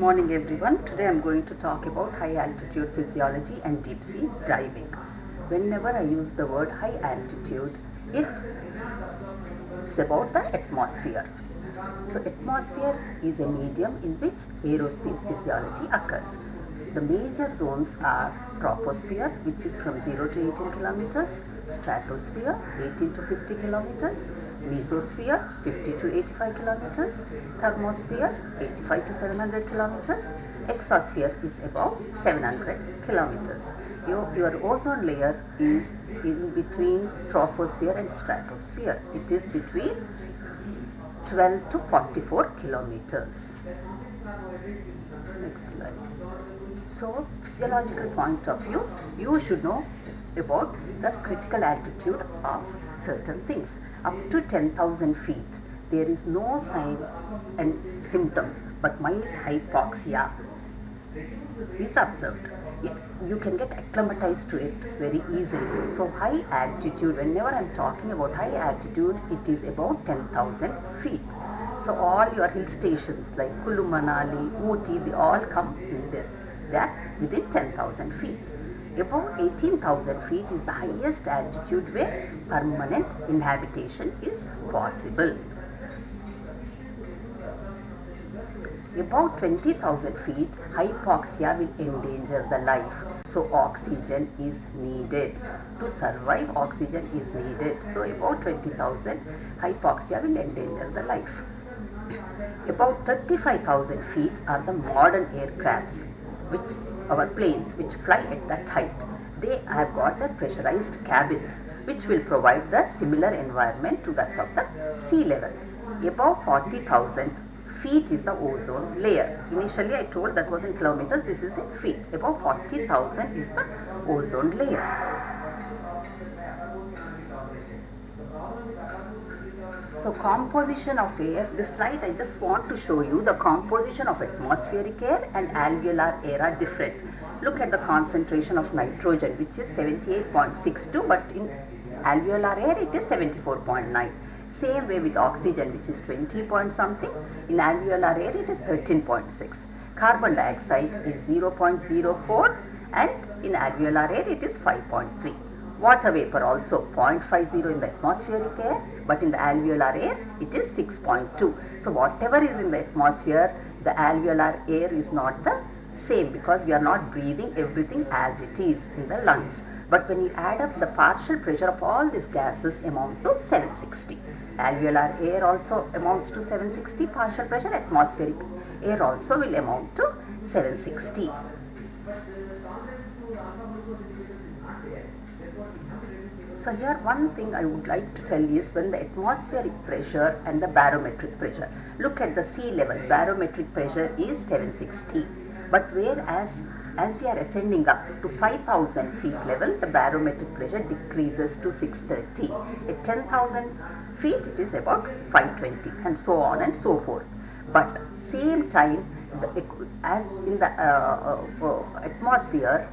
Morning everyone. Today I am going to talk about high altitude physiology and deep sea diving. Whenever I use the word high altitude, it's about the atmosphere. So atmosphere is a medium in which aerospace physiology occurs. The major zones are troposphere, which is from 0 to 18 kilometers, stratosphere 18 to 50 kilometers, mesosphere 50 to 85 kilometers, thermosphere 85 to 700 kilometers, exosphere is above 700 kilometers. Your ozone layer is in between troposphere and stratosphere. It is between 12 to 44 kilometers. Next slide. So, physiological point of view, you should know about the critical altitude of certain things. Up to 10,000 feet, there is no sign and symptoms, but mild hypoxia is observed. You can get acclimatized to it very easily. So high altitude, whenever I am talking about high altitude, it is about 10,000 feet. So all your hill stations like Kullu Manali, Ooty, they all come in this. They are within 10,000 feet. Above 18,000 feet is the highest altitude where permanent inhabitation is possible. Above 20,000 feet, hypoxia will endanger the life. So oxygen is needed. To survive, oxygen is needed. So above 20,000, hypoxia will endanger the life. About 35,000 feet are the modern aircrafts, which our planes which fly at that height. They have got the pressurized cabins, which will provide the similar environment to that of the sea level. Above 40,000 feet is the ozone layer. Initially I told that was in kilometers, this is in feet. Above 40,000 is the ozone layer. So composition of air, this slide I just want to show you the composition of atmospheric air and alveolar air are different. Look at the concentration of nitrogen, which is 78.62, but in alveolar air it is 74.9. Same way with oxygen, which is 20 point something, in alveolar air it is 13.6. Carbon dioxide is 0.04 and in alveolar air it is 5.3. Water vapor also 0.50 in the atmospheric air, but in the alveolar air it is 6.2. So whatever is in the atmosphere, the alveolar air is not the same, because we are not breathing everything as it is in the lungs. But when you add up, the partial pressure of all these gases amount to 760. Alveolar air also amounts to 760 partial pressure. Atmospheric air also will amount to 760. So here one thing I would like to tell you is when the atmospheric pressure and the barometric pressure. Look at the sea level, barometric pressure is 760. But whereas as we are ascending up to 5,000 feet level, the barometric pressure decreases to 630. At 10,000 feet it is about 520, and so on and so forth. But same time, as in the atmosphere,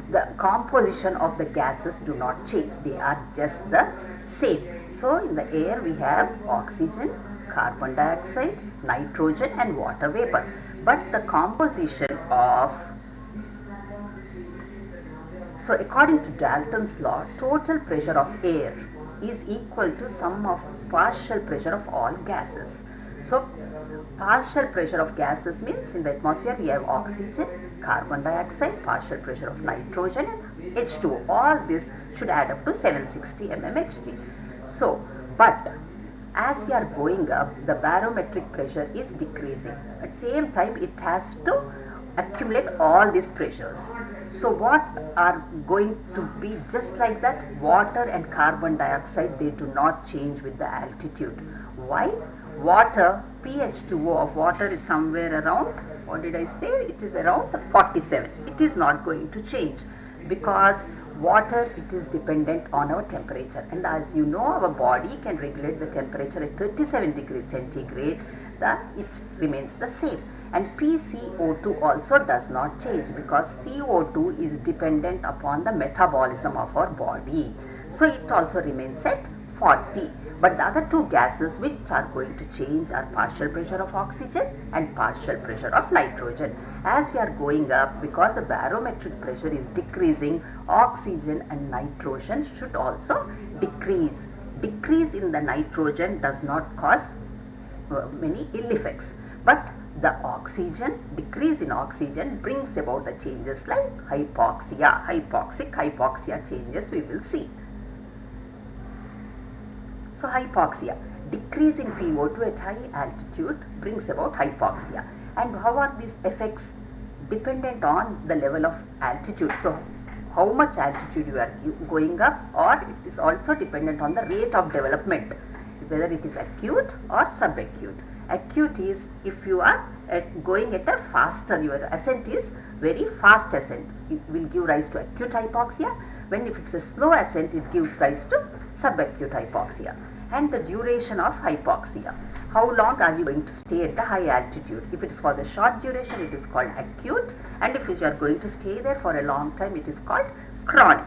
the composition of the gases do not change. They are just the same. So in the air we have oxygen, carbon dioxide, nitrogen and water vapor. But the composition of, so according to Dalton's law, total pressure of air is equal to sum of partial pressure of all gases. So partial pressure of gases means in the atmosphere we have oxygen, carbon dioxide, partial pressure of nitrogen and H2O. All this should add up to 760 mmHg. So, but as we are going up, the barometric pressure is decreasing. At the same time, it has to accumulate all these pressures. So what are going to be just like that? Water and carbon dioxide, they do not change with the altitude. Why? Water, pH2O of water is somewhere around, what did I say? It is around 47. It is not going to change, because water, it is dependent on our temperature, and as you know, our body can regulate the temperature at 37 degrees centigrade. It remains the same. And PCO2 also does not change, because CO2 is dependent upon the metabolism of our body. So it also remains at 40. But the other two gases which are going to change are partial pressure of oxygen and partial pressure of nitrogen. As we are going up, because the barometric pressure is decreasing, oxygen and nitrogen should also decrease. Decrease in the nitrogen does not cause many ill effects, but the decrease in oxygen brings about the changes like hypoxia, hypoxia changes we will see. So hypoxia, decrease in PO2 at high altitude brings about hypoxia. And how are these effects? Dependent on the level of altitude. So how much altitude you are going up, or it is also dependent on the rate of development, whether it is acute or subacute. Acute is if you are going at a faster, your ascent is very fast ascent, it will give rise to acute hypoxia. When if it's a slow ascent, it gives rise to subacute hypoxia. And the duration of hypoxia, how long are you going to stay at the high altitude? If it is for the short duration, it is called acute, and if you are going to stay there for a long time, it is called chronic.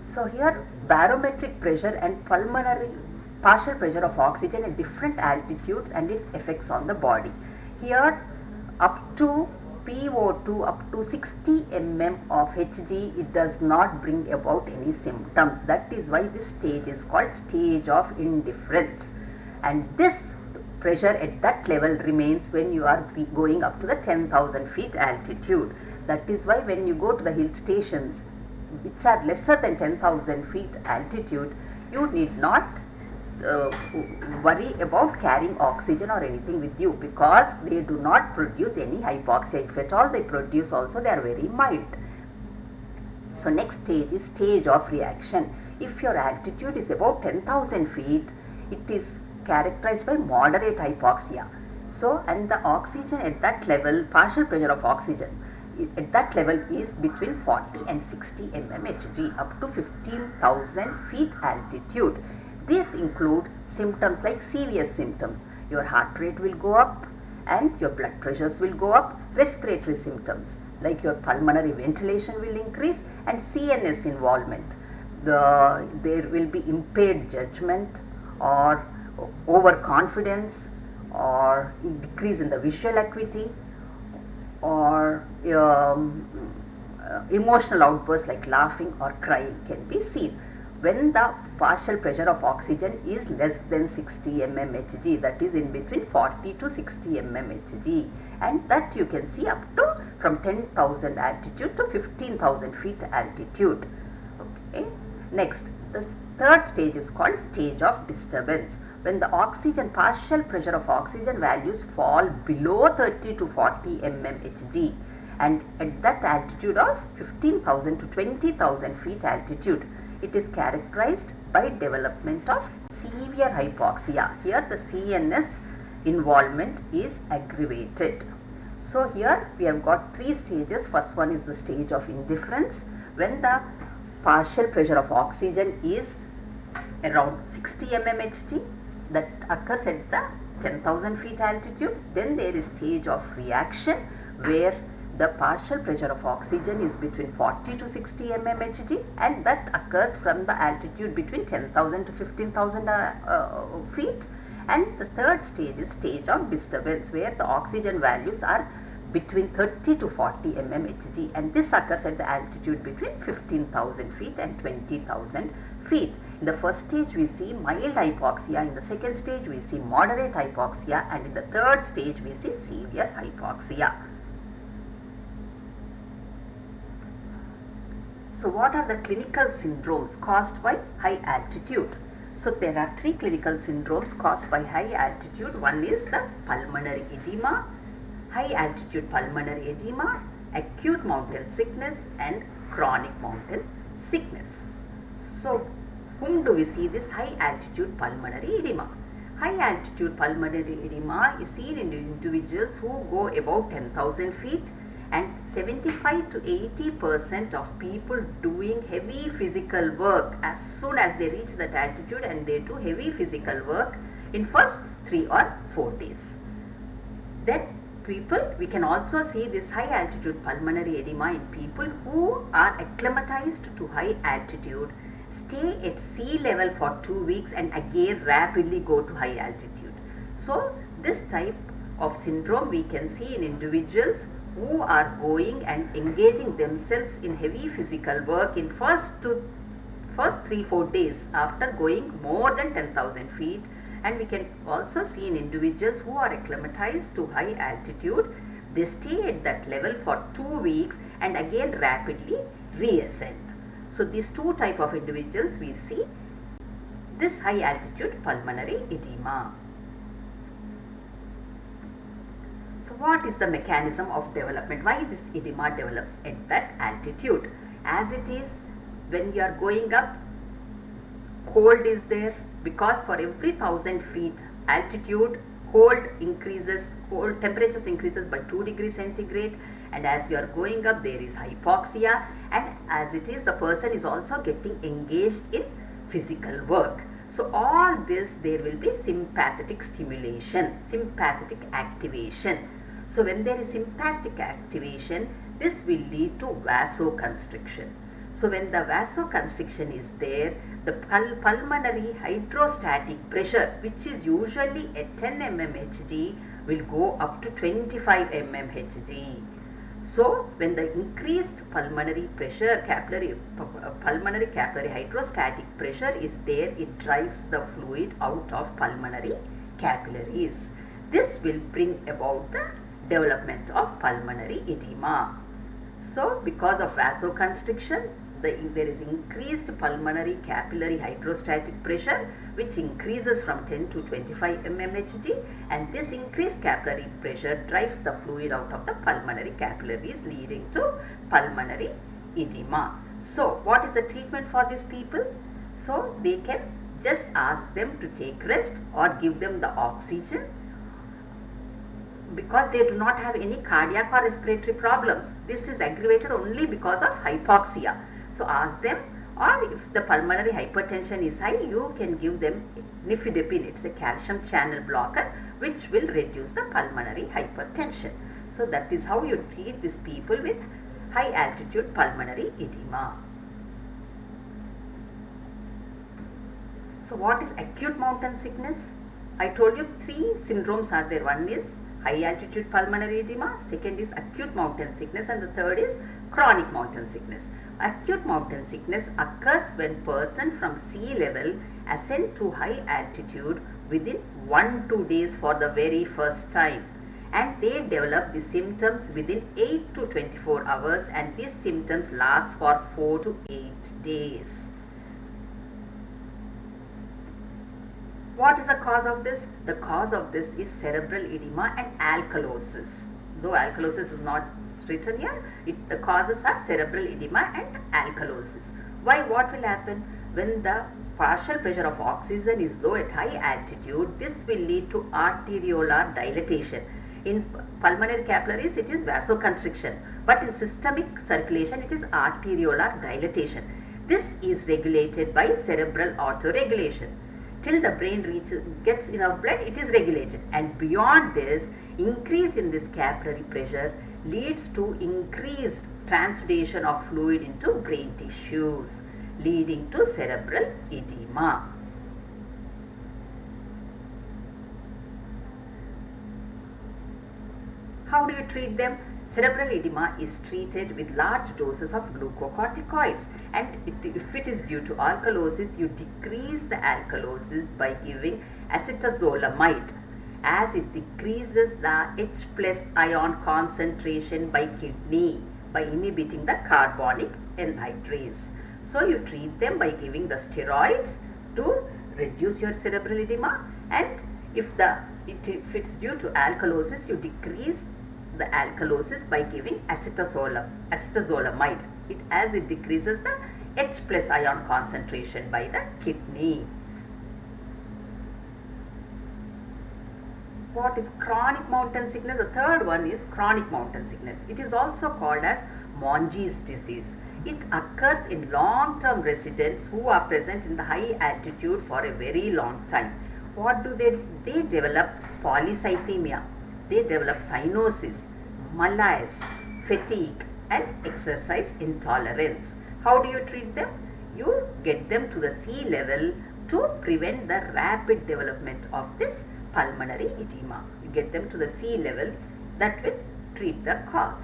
So here barometric pressure and pulmonary partial pressure of oxygen at different altitudes and its effects on the body. Here up to PO2 up to 60 mm of Hg, it does not bring about any symptoms. That is why this stage is called stage of indifference. And this pressure at that level remains when you are going up to the 10,000 feet altitude. That is why when you go to the hill stations which are lesser than 10,000 feet altitude, you need not worry about carrying oxygen or anything with you, because they do not produce any hypoxia. If at all they produce also, they are very mild. So next stage is stage of reaction. If your altitude is about 10,000 feet, it is characterized by moderate hypoxia. So, and the oxygen at that level, partial pressure of oxygen at that level is between 40 and 60 mmHg up to 15,000 feet altitude. These include symptoms like serious symptoms. Your heart rate will go up and your blood pressures will go up. Respiratory symptoms like your pulmonary ventilation will increase, and CNS involvement. There will be impaired judgment or overconfidence or decrease in the visual acuity, or emotional outbursts like laughing or crying can be seen when the partial pressure of oxygen is less than 60 mmHg, that is in between 40 to 60 mmHg, and that you can see up to from 10,000 altitude to 15,000 feet altitude. Okay. Next, the third stage is called stage of disturbance. When the oxygen partial pressure of oxygen values fall below 30 to 40 mmHg, and at that altitude of 15,000 to 20,000 feet altitude, it is characterized by development of severe hypoxia. Here the CNS involvement is aggravated. So here we have got three stages. First one is the stage of indifference, when the partial pressure of oxygen is around 60 mmHg, that occurs at the 10,000 feet altitude. Then there is stage of reaction, where the partial pressure of oxygen is between 40 to 60 mmHg, and that occurs from the altitude between 10,000 to 15,000 feet. And the third stage is stage of disturbance, where the oxygen values are between 30 to 40 mmHg, and this occurs at the altitude between 15,000 feet and 20,000 feet. In the first stage we see mild hypoxia, in the second stage we see moderate hypoxia, and in the third stage we see severe hypoxia. So what are the clinical syndromes caused by high altitude? So there are three clinical syndromes caused by high altitude. One is the pulmonary edema, high altitude pulmonary edema, acute mountain sickness, and chronic mountain sickness. So whom do we see this high altitude pulmonary edema? High altitude pulmonary edema is seen in individuals who go above 10,000 feet, and 75 to 80% of people doing heavy physical work as soon as they reach that altitude, and they do heavy physical work in first 3 or 4 days. Then we can also see this high altitude pulmonary edema in people who are acclimatized to high altitude stay at sea level for 2 weeks and again rapidly go to high altitude. So this type of syndrome we can see in individuals who are going and engaging themselves in heavy physical work in first 3-4 days after going more than 10,000 feet, and we can also see in individuals who are acclimatized to high altitude, they stay at that level for 2 weeks and again rapidly reascend. So these two type of individuals we see this high altitude pulmonary edema. So what is the mechanism of development? Why this edema develops at that altitude? As it is, when you are going up, cold is there, because for every 1,000 feet altitude, temperatures increases by 2 degrees centigrade, and as you are going up there is hypoxia, and as it is, the person is also getting engaged in physical work. So all this, there will be sympathetic stimulation, sympathetic activation. So when there is sympathetic activation, this will lead to vasoconstriction. So when the vasoconstriction is there, the pulmonary hydrostatic pressure, which is usually at 10 mmHg, will go up to 25 mmHg. So when the increased pulmonary pressure, pulmonary capillary hydrostatic pressure is there, it drives the fluid out of pulmonary capillaries. This will bring about the development of pulmonary edema. So because of vasoconstriction, there is increased pulmonary capillary hydrostatic pressure, which increases from 10 to 25 mmHg, and this increased capillary pressure drives the fluid out of the pulmonary capillaries, leading to pulmonary edema. So what is the treatment for these people? So they can just ask them to take rest or give them the oxygen, because they do not have any cardiac or respiratory problems. This is aggravated only because of hypoxia. So ask them, or if the pulmonary hypertension is high, you can give them nifedipine. It's a calcium channel blocker which will reduce the pulmonary hypertension. So that is how you treat these people with high altitude pulmonary edema. So what is acute mountain sickness? I told you 3 syndromes are there. One is high altitude pulmonary edema, second is acute mountain sickness, and the third is chronic mountain sickness. Acute mountain sickness occurs when person from sea level ascend to high altitude within 1-2 days for the very first time, and they develop the symptoms within 8 to 24 hours, and these symptoms last for 4 to 8 days. What is the cause of this? The cause of this is cerebral edema and alkalosis. Though alkalosis is not written here, the causes are cerebral edema and alkalosis. Why? What will happen? When the partial pressure of oxygen is low at high altitude, this will lead to arteriolar dilatation. In pulmonary capillaries, it is vasoconstriction, but in systemic circulation, it is arteriolar dilatation. This is regulated by cerebral autoregulation. Till the brain gets enough blood, it is regulated, and beyond this, increase in this capillary pressure leads to increased transudation of fluid into brain tissues, leading to cerebral edema. How do you treat them? Cerebral edema is treated with large doses of glucocorticoids, and if it is due to alkalosis, you decrease the alkalosis by giving acetazolamide, as it decreases the H+ ion concentration by kidney by inhibiting the carbonic anhydrase. So you treat them by giving the steroids to reduce your cerebral edema, and if it's due to alkalosis, you decrease the alkalosis by giving acetazolamide, as it decreases the H+ ion concentration by the kidney. What is chronic mountain sickness? The third one is chronic mountain sickness. It is also called as Monge's disease. It occurs in long-term residents who are present in the high altitude for a very long time. What do they? They develop polycythemia. They develop cyanosis, malaise, fatigue, and exercise intolerance. How do you treat them? You get them to the sea level to prevent the rapid development of this pulmonary edema. You get them to the sea level, that will treat the cause.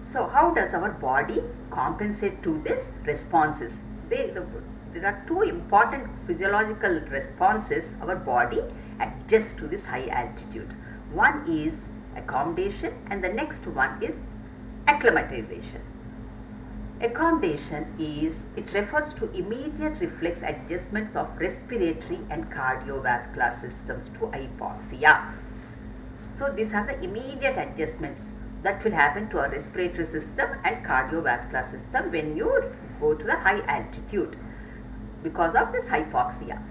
So how does our body compensate to these responses? There are two important physiological responses our body adjusts to this high altitude. One is accommodation and the next one is acclimatization. Accommodation it refers to immediate reflex adjustments of respiratory and cardiovascular systems to hypoxia. So these are the immediate adjustments that will happen to our respiratory system and cardiovascular system when you go to the high altitude because of this hypoxia.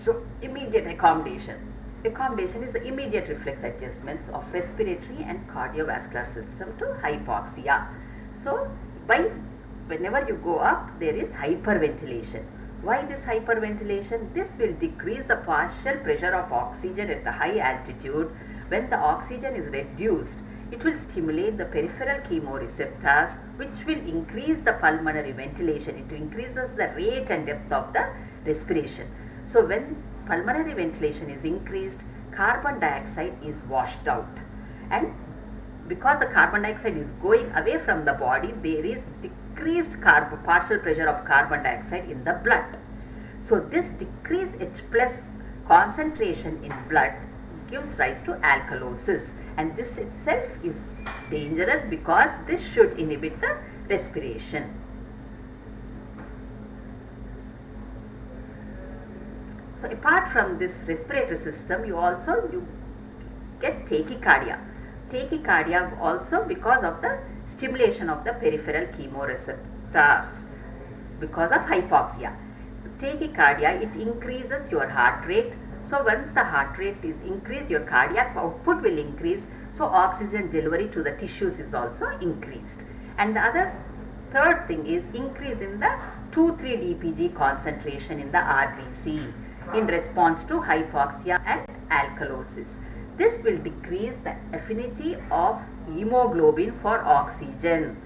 So immediate accommodation. Accommodation is the immediate reflex adjustments of respiratory and cardiovascular system to hypoxia. So whenever you go up, there is hyperventilation. Why this hyperventilation? This will decrease the partial pressure of oxygen at the high altitude. When the oxygen is reduced, it will stimulate the peripheral chemoreceptors, which will increase the pulmonary ventilation. It increases the rate and depth of the respiration. So when pulmonary ventilation is increased, carbon dioxide is washed out, and because the carbon dioxide is going away from the body, there is decreased partial pressure of carbon dioxide in the blood. So this decreased H plus concentration in blood gives rise to alkalosis, and this itself is dangerous because this should inhibit the respiration. So apart from this respiratory system, you get tachycardia. Tachycardia also because of the stimulation of the peripheral chemoreceptors because of hypoxia. Tachycardia, it increases your heart rate. So once the heart rate is increased, your cardiac output will increase. So oxygen delivery to the tissues is also increased. And the third thing is increase in the 2,3-DPG concentration in the RBC in response to hypoxia and alkalosis. This will decrease the affinity of hemoglobin for oxygen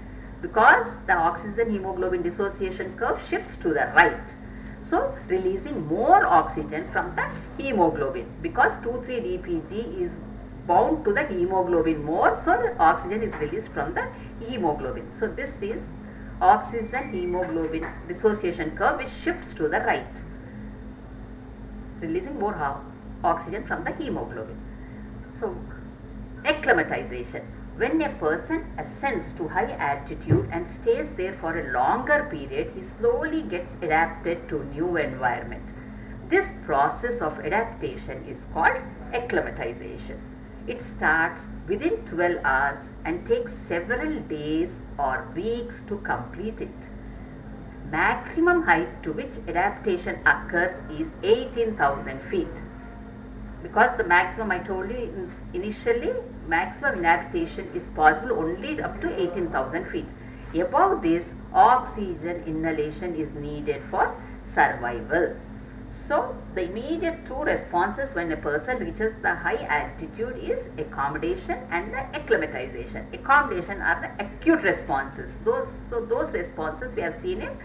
because the oxygen hemoglobin dissociation curve shifts to the right. So releasing more oxygen from the hemoglobin because 2,3-DPG is bound to the hemoglobin more, so the oxygen is released from the hemoglobin. So this is oxygen hemoglobin dissociation curve which shifts to the right, releasing more oxygen from the hemoglobin. So acclimatization. When a person ascends to high altitude and stays there for a longer period, he slowly gets adapted to new environment. This process of adaptation is called acclimatization. It starts within 12 hours and takes several days or weeks to complete it. Maximum height to which adaptation occurs is 18,000 feet. Because the maximum, I told you initially, maximum inhabitation is possible only up to 18,000 feet. Above this, oxygen inhalation is needed for survival. So the immediate two responses when a person reaches the high altitude is accommodation and the acclimatization. Accommodation are the acute responses. Those responses we have seen in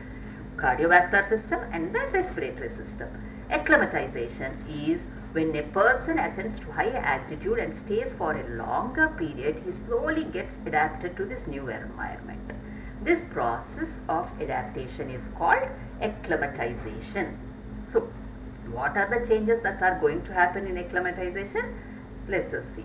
cardiovascular system and the respiratory system. Acclimatization is when a person ascends to high altitude and stays for a longer period, he slowly gets adapted to this new environment. This process of adaptation is called acclimatization. So, what are the changes that are going to happen in acclimatization? Let us see.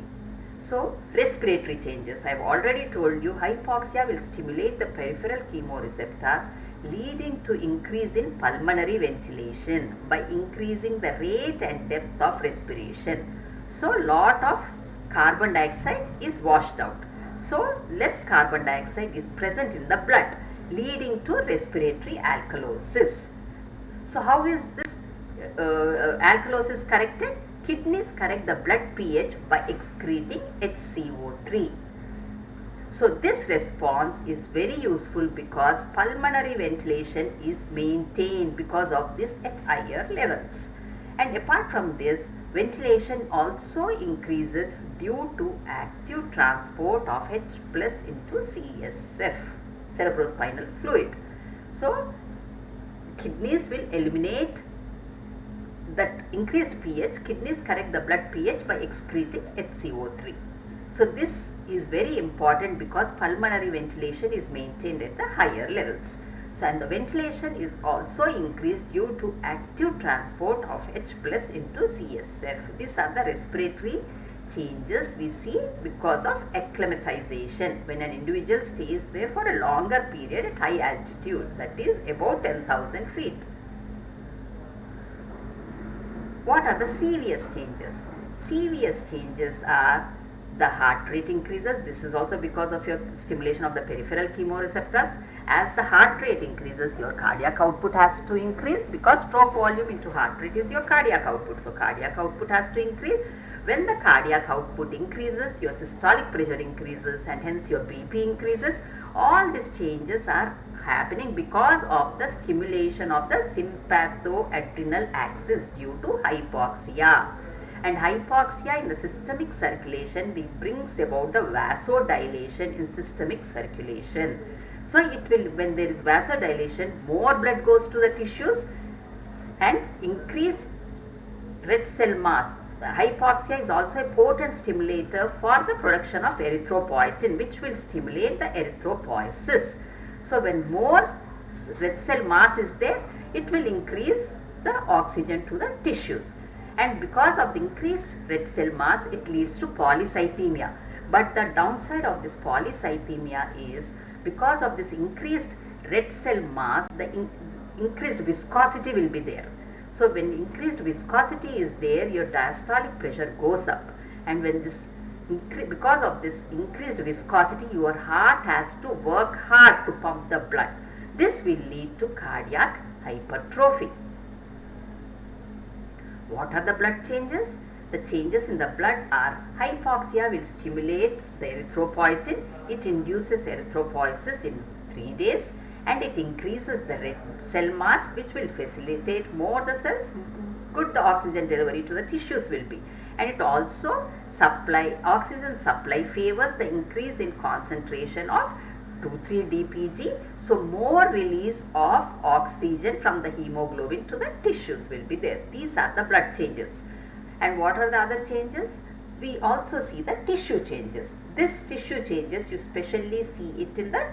So, respiratory changes. I have already told you hypoxia will stimulate the peripheral chemoreceptors, leading to increase in pulmonary ventilation by increasing the rate and depth of respiration. So, lot of carbon dioxide is washed out. So, less carbon dioxide is present in the blood, leading to respiratory alkalosis. So, how is this alkalosis corrected? Kidneys correct the blood pH by excreting HCO3. So this response is very useful because pulmonary ventilation is maintained because of this at higher levels. And apart from this, ventilation also increases due to active transport of H plus into CSF. cerebrospinal fluid. So kidneys will eliminate that increased pH. Kidneys correct the blood pH by excreting HCO3. So this is very important because pulmonary ventilation is maintained at the higher levels. So, and the ventilation is also increased due to active transport of H plus into CSF. These are the respiratory changes we see because of acclimatization. When an individual stays there for a longer period at high altitude, that is about 10,000 feet. What are the serious changes? Serious changes are the heart rate increases. This is also because of your stimulation of the peripheral chemoreceptors. As the heart rate increases, your cardiac output has to increase because stroke volume into heart rate is your cardiac output. So cardiac output has to increase. When the cardiac output increases, your systolic pressure increases and hence your BP increases. All these changes are happening because of the stimulation of the sympathoadrenal axis due to hypoxia. And hypoxia in the systemic circulation brings about the vasodilation in systemic circulation. So it will, when there is vasodilation, more blood goes to the tissues and increased red cell mass. The hypoxia is also a potent stimulator for the production of erythropoietin, which will stimulate the erythropoiesis. So when more red cell mass is there, it will increase the oxygen to the tissues. And because of the increased red cell mass, it leads to polycythemia. But the downside of this polycythemia is because of this increased red cell mass, the increased viscosity will be there. So when increased viscosity is there, your diastolic pressure goes up. And when this because of this increased viscosity, your heart has to work hard to pump the blood. This will lead to cardiac hypertrophy. What are the blood changes? The changes in the blood are hypoxia will stimulate the erythropoietin. It induces erythropoiesis in 3 days and it increases the red cell mass, which will facilitate more the cells, good the oxygen delivery to the tissues will be. And it also oxygen supply favors the increase in concentration of 2,3 dpg. So more release of oxygen from the hemoglobin to the tissues will be there. These are the blood changes. And what are the other changes? We also see the tissue changes. This tissue changes, you specially see it in the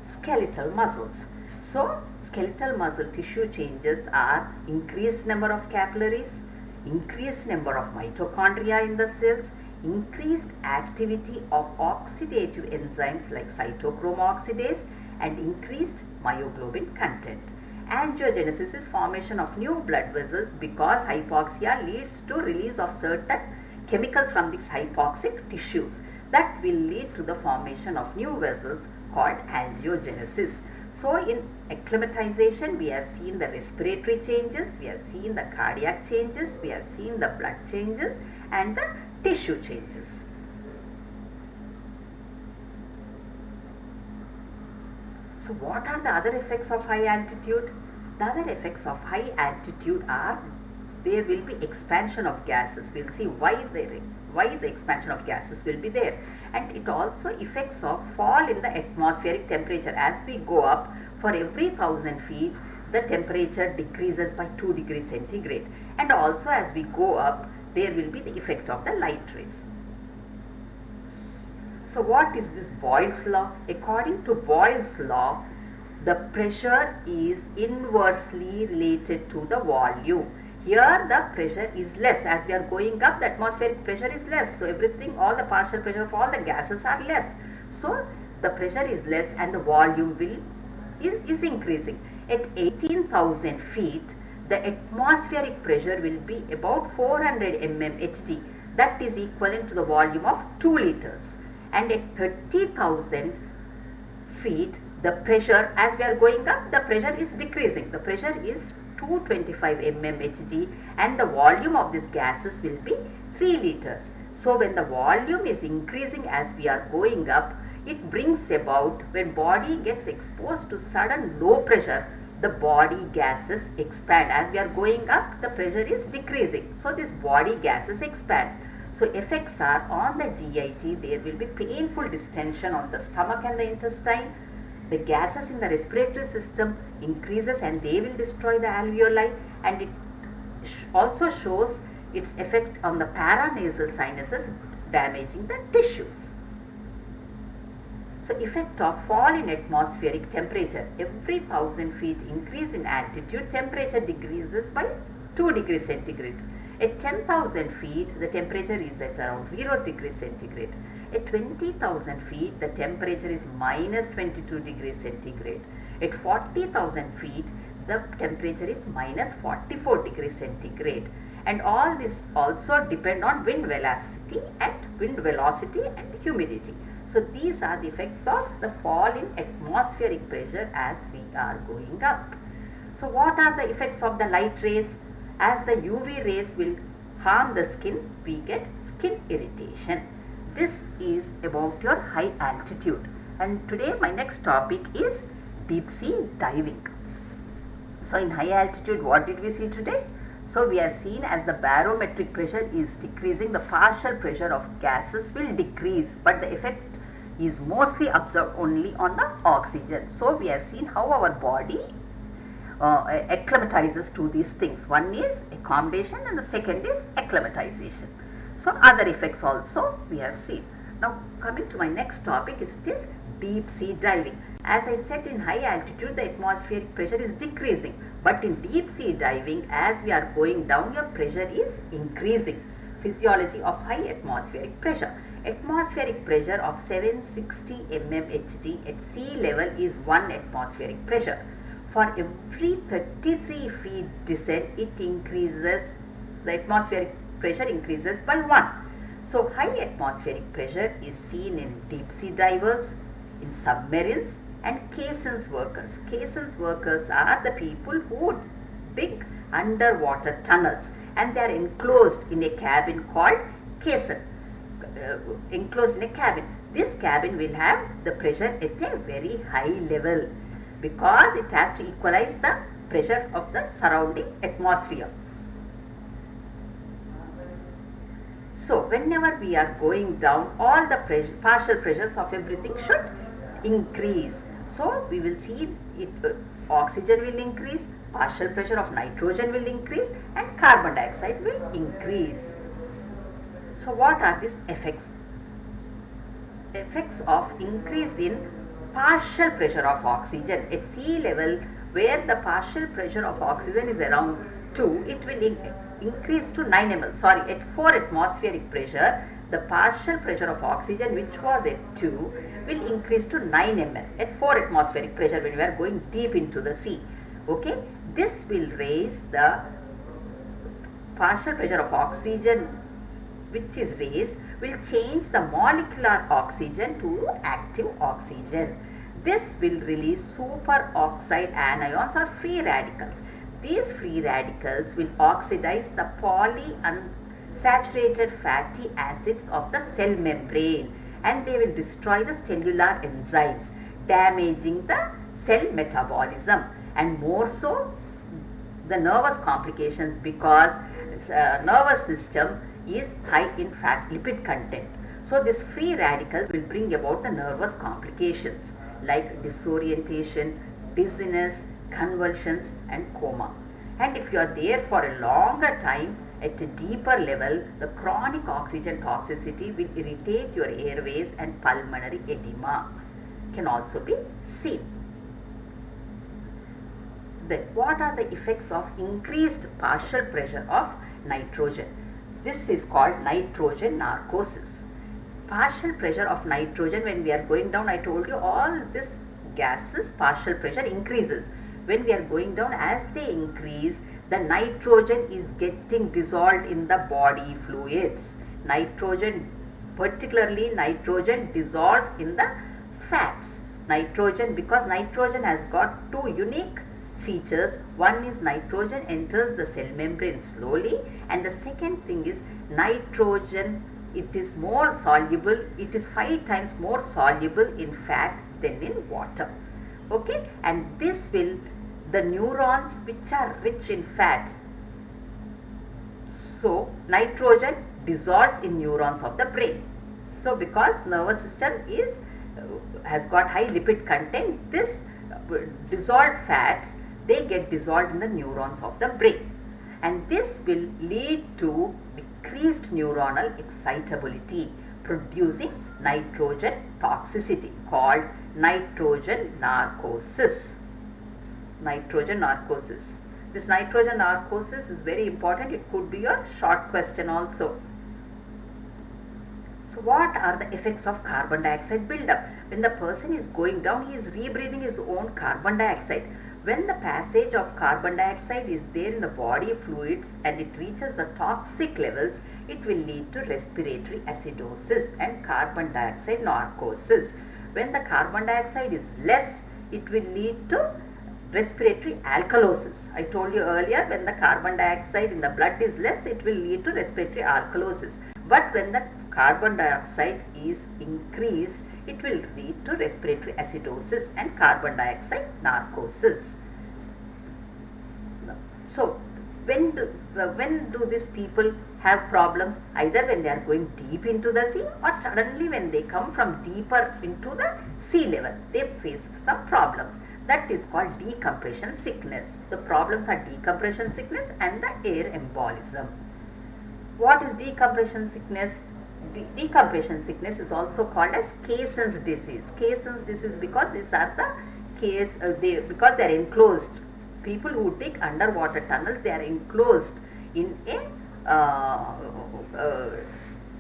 skeletal muscles. So skeletal muscle tissue changes are increased number of capillaries, increased number of mitochondria in the cells, increased activity of oxidative enzymes like cytochrome oxidase, and increased myoglobin content. Angiogenesis is formation of new blood vessels because hypoxia leads to release of certain chemicals from these hypoxic tissues that will lead to the formation of new vessels called angiogenesis. So in acclimatization, we have seen the respiratory changes, we have seen the cardiac changes, we have seen the blood changes and the tissue changes. So what are the other effects of high altitude? The other effects of high altitude are there will be expansion of gases. We'll see why the expansion of gases will be there. And it also effects of fall in the atmospheric temperature. As we go up, for every 1,000 feet, the temperature decreases by 2 degrees centigrade. And also as we go up, there will be the effect of the light rays. So what is this Boyle's law? According to Boyle's law, the pressure is inversely related to the volume. Here the pressure is less. As we are going up, the atmospheric pressure is less. So everything, all the partial pressure of all the gases are less. So the pressure is less and the volume is increasing. At 18,000 feet, the atmospheric pressure will be about 400 mmHg. That is equivalent to the volume of 2 liters. And at 30,000 feet, the pressure, as we are going up, the pressure is decreasing. The pressure is 225 mmHg and the volume of these gases will be 3 liters. So when the volume is increasing as we are going up, it brings about, when body gets exposed to sudden low pressure, the body gases expand. As we are going up, the pressure is decreasing. So this body gases expand. So effects are on the GIT, there will be painful distension on the stomach and the intestine. the gases in the respiratory system increases and they will destroy the alveoli, and it also shows its effect on the paranasal sinuses, damaging the tissues. So effect of fall in atmospheric temperature. Every 1000 feet increase in altitude, temperature decreases by 2 degrees centigrade. At 10,000 feet, the temperature is at around 0 degrees centigrade. At 20,000 feet, the temperature is minus 22 degrees centigrade. At 40,000 feet, the temperature is minus 44 degrees centigrade. And all this also depend on wind velocity and humidity. So these are the effects of the fall in atmospheric pressure as we are going up. So what are the effects of the light rays? As the UV rays will harm the skin, we get skin irritation. This is about your high altitude. And today my next topic is deep sea diving. So in high altitude, what did we see today? So we have seen as the barometric pressure is decreasing, the partial pressure of gases will decrease, but the effect is mostly observed only on the oxygen. So we have seen how our body acclimatizes to these things. One is accommodation and the second is acclimatization. So other effects also we have seen. Now coming to my next topic is deep sea diving. As I said, in high altitude the atmospheric pressure is decreasing, but in deep sea diving, as we are going down, your pressure is increasing. Physiology of high atmospheric pressure. Atmospheric pressure of 760 mmHg at sea level is 1 atmospheric pressure. For every 33 feet descent, it increases, the atmospheric pressure increases by 1. So high atmospheric pressure is seen in deep sea divers, in submarines and caissons workers. Caissons workers are the people who dig underwater tunnels, and they are enclosed in a cabin called caisson. Enclosed in a cabin. This cabin will have the pressure at a very high level because it has to equalize the pressure of the surrounding atmosphere. So whenever we are going down, all the partial pressures of everything should increase. So we will see it, oxygen will increase, partial pressure of nitrogen will increase, and carbon dioxide will increase. So what are these effects? Effects of increase in partial pressure of oxygen at sea level, where the partial pressure of oxygen is around 2, it will increase to 9 ml. Sorry, at 4 atmospheric pressure, the partial pressure of oxygen, which was at 2, will increase to 9 ml at 4 atmospheric pressure when we are going deep into the sea. Okay, this will raise the partial pressure of oxygen, which is raised, will change the molecular oxygen to active oxygen. This will release superoxide anions or free radicals. These free radicals will oxidize the polyunsaturated fatty acids of the cell membrane, and they will destroy the cellular enzymes, damaging the cell metabolism, and more so the nervous complications, because nervous system is high in fat lipid content. So this free radical will bring about the nervous complications like disorientation, dizziness, convulsions and coma. And if you are there for a longer time at a deeper level, the chronic oxygen toxicity will irritate your airways and pulmonary edema can also be seen. Then what are the effects of increased partial pressure of nitrogen? This is called nitrogen narcosis. Partial pressure of nitrogen, when we are going down, I told you all this gases partial pressure increases. When we are going down, as they increase, the nitrogen is getting dissolved in the body fluids. Nitrogen, particularly nitrogen dissolved in the fats. Nitrogen, because nitrogen has got two unique features. One is nitrogen enters the cell membrane slowly, and the second thing is nitrogen, it is more soluble, it is 5 times more soluble in fat than in water. Okay, and this will, the neurons which are rich in fats, so nitrogen dissolves in neurons of the brain. So because nervous system is has got high lipid content, this dissolved fats, they get dissolved in the neurons of the brain, and this will lead to decreased neuronal excitability, producing nitrogen toxicity called nitrogen narcosis. Nitrogen narcosis. This nitrogen narcosis is very important. It could be a short question also. So what are the effects of carbon dioxide buildup? When the person is going down, he is rebreathing his own carbon dioxide. When the passage of carbon dioxide is there in the body fluids and it reaches the toxic levels, it will lead to respiratory acidosis and carbon dioxide narcosis. When the carbon dioxide is less, it will lead to respiratory alkalosis. I told you earlier, when the carbon dioxide in the blood is less, it will lead to respiratory alkalosis. But when the carbon dioxide is increased, it will lead to respiratory acidosis and carbon dioxide narcosis. So, when do these people have problems? Either when they are going deep into the sea, or suddenly when they come from deeper into the sea level, they face some problems. That is called decompression sickness. The problems are decompression sickness and the air embolism. What is decompression sickness? Decompression sickness is also called as Caisson's disease. Caisson's disease because these are the because they are enclosed. People who dig underwater tunnels, they are enclosed in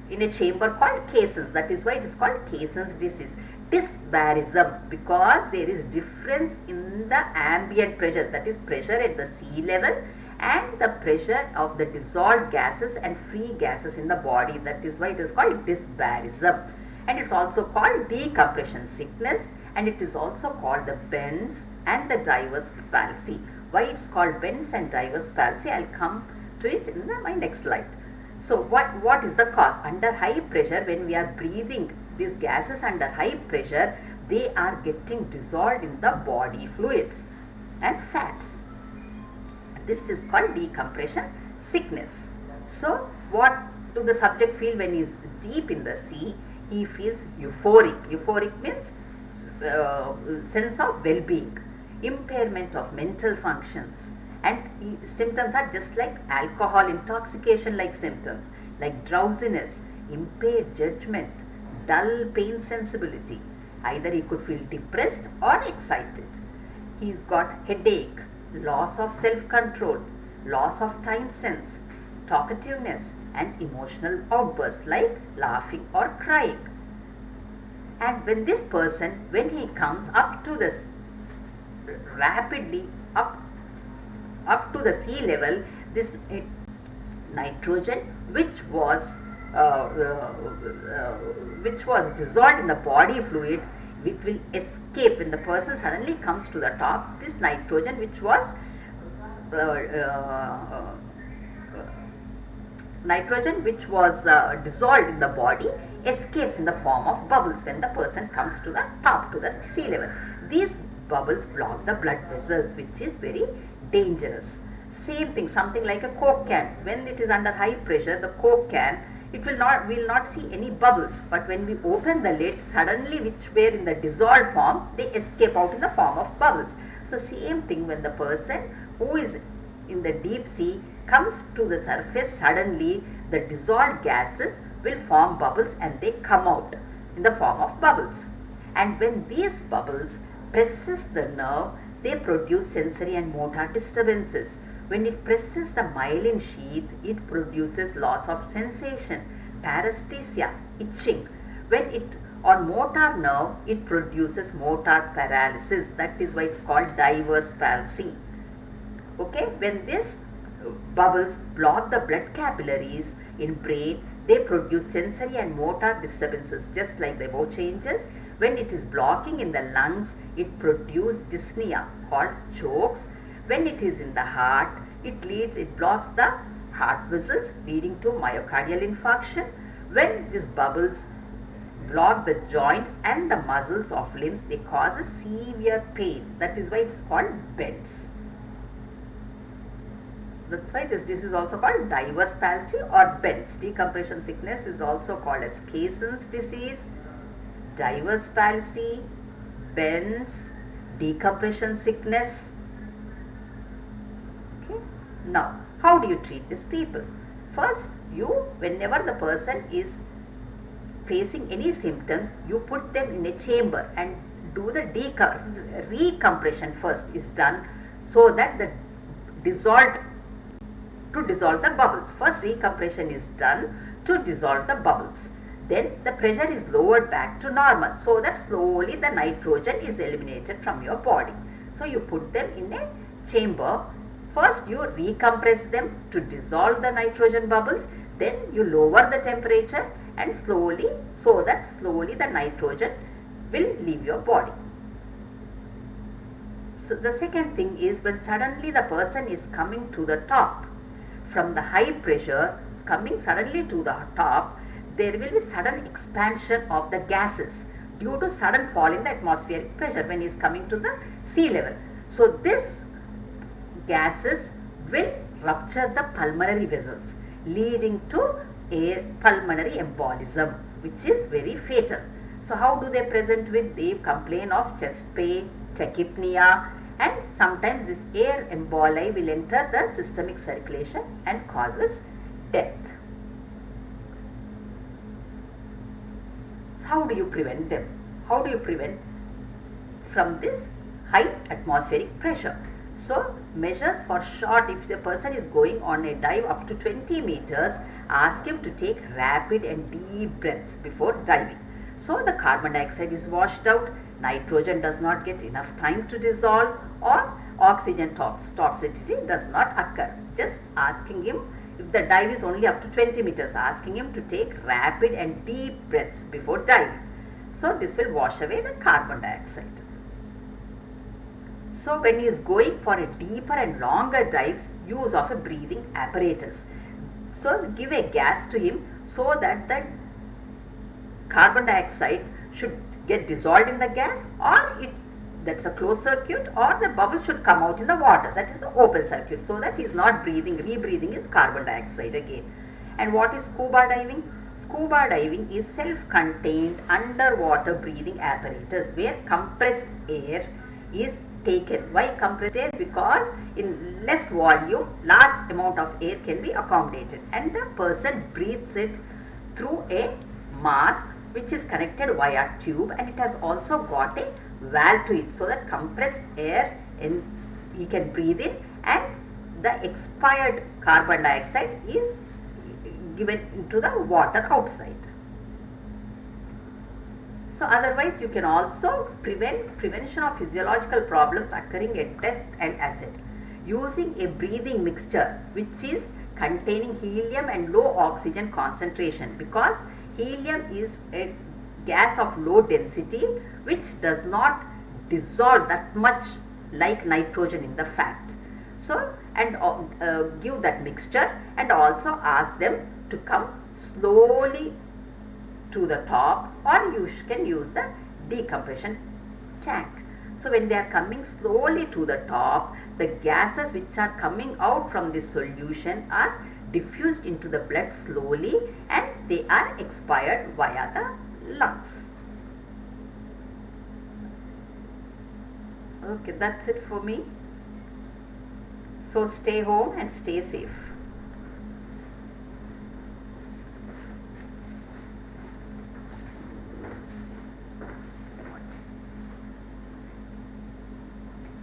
a chamber called caissons. That is why it is called Caisson's disease. Dysbarism, because there is difference in the ambient pressure, that is pressure at the sea level, and the pressure of the dissolved gases and free gases in the body. That is why it is called dysbarism, and it's also called decompression sickness, and it is also called the bends and the diver's palsy. Why it's called bends and diver's palsy, I'll come to it in my next slide. So what is the cause? Under high pressure, when we are breathing these gases under high pressure, they are getting dissolved in the body fluids and fats. This is called decompression sickness. So what do the subject feel when he is deep in the sea? He feels euphoric. Euphoric means sense of well-being, impairment of mental functions, and symptoms are just like alcohol intoxication like symptoms, like drowsiness, impaired judgment, dull pain sensibility. Either he could feel depressed or excited. He's got headache, loss of self-control, loss of time sense, talkativeness, and emotional outbursts like laughing or crying. And when this person, when he comes up to this rapidly up to the sea level, this nitrogen which was dissolved in the body fluids, it will escape. When the person suddenly comes to the top, this nitrogen which was dissolved in the body escapes in the form of bubbles when the person comes to the top, to the sea level. These bubbles block the blood vessels, which is very dangerous. Same thing, something like a Coke can. When it is under high pressure, the Coke can, it will not see any bubbles, but when we open the lid, suddenly which were in the dissolved form, they escape out in the form of bubbles. So same thing, when the person who is in the deep sea comes to the surface, suddenly the dissolved gases will form bubbles and they come out in the form of bubbles. And when these bubbles presses the nerve, they produce sensory and motor disturbances. When it presses the myelin sheath, it produces loss of sensation, paresthesia, itching. When it on motor nerve, it produces motor paralysis. That is why it's called diver's palsy. Okay, when these bubbles block the blood capillaries in brain, they produce sensory and motor disturbances, just like the above changes. When it is blocking in the lungs, it produces dyspnea called chokes. When it is in the heart, it blocks the heart vessels, leading to myocardial infarction. When these bubbles block the joints and the muscles of limbs, they cause a severe pain. That is why it is called bends. That's why this is also called diver's palsy or bends. Decompression sickness is also called as Caisson's disease, diverse palsy, bends, decompression sickness. Okay. Now, how do you treat these people? First, whenever the person is facing any symptoms, you put them in a chamber and do the recompression first is done, so that the dissolve the bubbles. First recompression is done to dissolve the bubbles. Then the pressure is lowered back to normal, so that slowly the nitrogen is eliminated from your body. So you put them in a chamber. First you recompress them to dissolve the nitrogen bubbles. Then you lower the temperature and slowly the nitrogen will leave your body. So the second thing is, when suddenly the person is coming to the top, from the high pressure coming suddenly to the top, there will be sudden expansion of the gases due to sudden fall in the atmospheric pressure when he is coming to the sea level. So this gases will rupture the pulmonary vessels, leading to a pulmonary embolism, which is very fatal. So how do they present with? They complain of chest pain, tachypnea, and sometimes this air emboli will enter the systemic circulation and causes death. So how do you prevent them? How do you prevent from this high atmospheric pressure? So measures for short, if the person is going on a dive up to 20 meters, ask him to take rapid and deep breaths before diving. So the carbon dioxide is washed out, nitrogen does not get enough time to dissolve, or oxygen toxicity does not occur. Just asking him, if the dive is only up to 20 meters, asking him to take rapid and deep breaths before diving. So this will wash away the carbon dioxide. So when he is going for a deeper and longer dives, use of a breathing apparatus. So give a gas to him so that the carbon dioxide should get dissolved in the gas, or that's a closed circuit, or the bubble should come out in the water, that is the open circuit, so that he is not rebreathing his carbon dioxide again. And what is scuba diving? Scuba diving is self-contained underwater breathing apparatus where compressed air is taken. Why compressed air? Because in less volume, large amount of air can be accommodated, and the person breathes it through a mask which is connected via tube, and it has also got a valve to it, so that compressed air he can breathe in, and the expired carbon dioxide is given into the water outside. So otherwise you can also prevention of physiological problems occurring at death and ASCENT using a breathing mixture which is containing helium and low oxygen concentration, because helium is a gas of low density which does not dissolve that much like nitrogen in the fat. So, and give that mixture, and also ask them to come slowly to the top, or you can use the decompression tank. So when they are coming slowly to the top, the gases which are coming out from this solution are diffused into the blood slowly, and they are expired via the lungs. Okay, that's it for me. So stay home and stay safe.